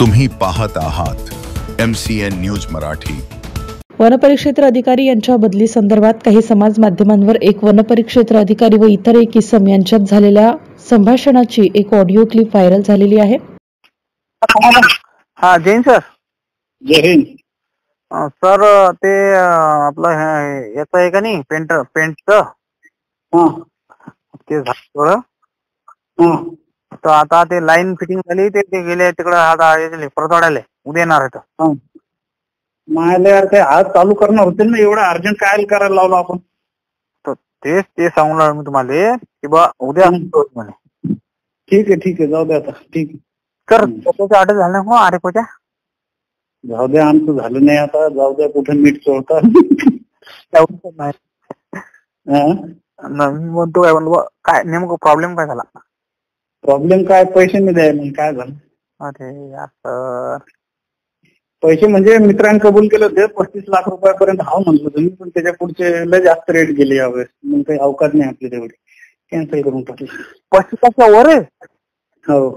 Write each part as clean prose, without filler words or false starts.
तुम्ही पाहत आहात MCN न्यूज मराठी। वनपरिक्षेत्र अधिकारी यांच्या बदली संदर्भात काही समाज माध्यमांवर एक वनपरिक्षेत्र अधिकारी व इतर एक इसम यांच्यात झालेल्या संभाषणाची एक ऑडिओ क्लिप व्हायरल झालेली आहे। हाँ जैन सर। जय हिंद सर ते आपलं याचं आहे का नाही पेंटचं ते झालं थोडं। तर आता ते लाईन फिटिंग झाली ते गेले तिकडं आता परतवाड्याला उद्या येणार आहे। मला यार ते आज चालू करणार होते ना, एवढं अर्जंट काय करायला लावलं आपण? तर तेच ते सांगून राहिलो मी तुम्हाला की बा उद्या म्हणे। ठीक आहे जाऊ दे आता। ठीक सर त्याच्या ऑर्डर झालं हो आरेपोच्या? जाऊ दे, आमचं झालं नाही आता, जाऊ द्या, कुठे मीठ चोळता। मी म्हणतो काय म्हणलं काय नेमकं प्रॉब्लेम काय झाला? प्रॉब्लेम काय, पैसे नाही द्यायला, काय झालं? अरे यार पैसे म्हणजे मित्रांनी कबूल केलं होते 35 लाख रुपयापर्यंत हाव म्हणलं तुम्ही, पण त्याच्या पुढचे लय जास्त रेट गेले यावेळेस, मग काही अवकाश नाही आपली तेवढी, कॅन्सल करून टाकली। 35 वर आहे? हो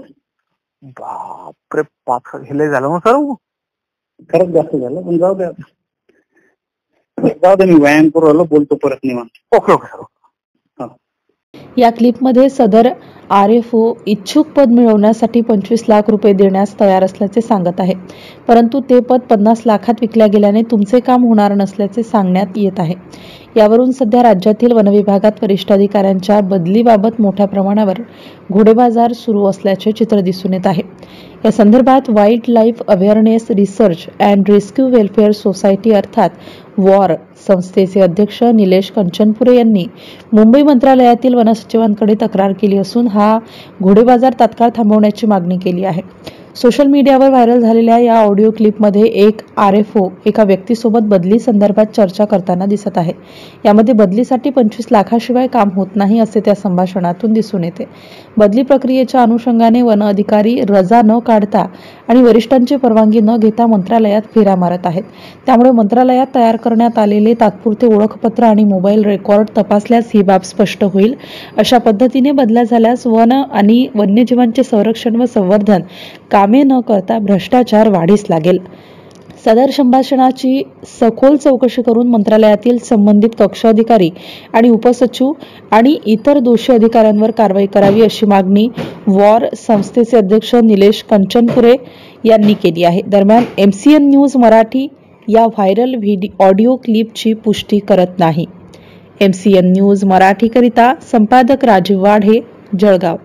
बापरे बाप, हे लय झालं मग सर। खरंच जास्त झालं, पण जाऊ द्या जाऊ दे, मी व्यायाम करू आलो, बोलतो परत निवांत। Okay okay sir. या क्लिपमध्ये सदर RFO इच्छुक पद मिळवण्यासाठी 25 लाख रुपये देण्यास तयार असल्याचे सांगत आहे, परंतु ते पद 50 लाखात विकल्या गेल्याने तुमचे काम होणार नसल्याचे सांगण्यात येत आहे। यावरून सध्या राज्यातील वनविभागात वरिष्ठ अधिकाऱ्यांच्या बदलीबाबत मोठ्या प्रमाणावर घोडेबाजार सुरू असल्याचे चित्र दिसून येत आहे। या संदर्भात wild life awareness research and rescue welfare society अर्थात वॉर संस्थेचे अध्यक्ष निलेश कंचनपुरे यांनी मुंबई मंत्रालयातील वनसचिवांकडे तक्रार केली असून हा घोडेबाजार तात्काळ थांबवण्याची मागणी केली आहे। सोशल मीडियावर व्हायरल झालेल्या या ऑडिओ क्लिपमध्ये एक RFO एका व्यक्तीसोबत बदली संदर्भात चर्चा करताना दिसत आहे। यामध्ये बदलीसाठी 25 लाखाशिवाय काम होत नाही असे त्या संभाषणातून दिसून येते। बदली प्रक्रियेच्या अनुषंगाने वन अधिकारी रजा न काढता आणि वरिष्ठांची परवानगी न घेता मंत्रालयात फेऱ्या मारत आहेत। त्यामुळे मंत्रालयात तयार करण्यात आलेले तात्पुरते ओळखपत्र आणि मोबाईल रेकॉर्ड तपासल्यास ही बाब स्पष्ट होईल। अशा पद्धतीने बदल्या झाल्यास वन आणि वन्यजीवांचे संरक्षण व संवर्धन कामे न करता भ्रष्टाचार वाढीस लागेल। सदर संभाषणाची सखोल चौकशी करून मंत्रालयातील संबंधित कक्ष अधिकारी आणि उपसचिव आणि इतर दोषी अधिकाऱ्यांवर कारवाई करावी अशी मागणी वॉर संस्थेचे अध्यक्ष निलेश कंचनपुरे यांनी केली आहे। दरम्यान MCN न्यूज मराठी या व्हायरल ऑडिओ क्लिपची पुष्टी करत नाही। MCN न्यूज मराठी करिता संपादक राजीव वाढे, जळगाव।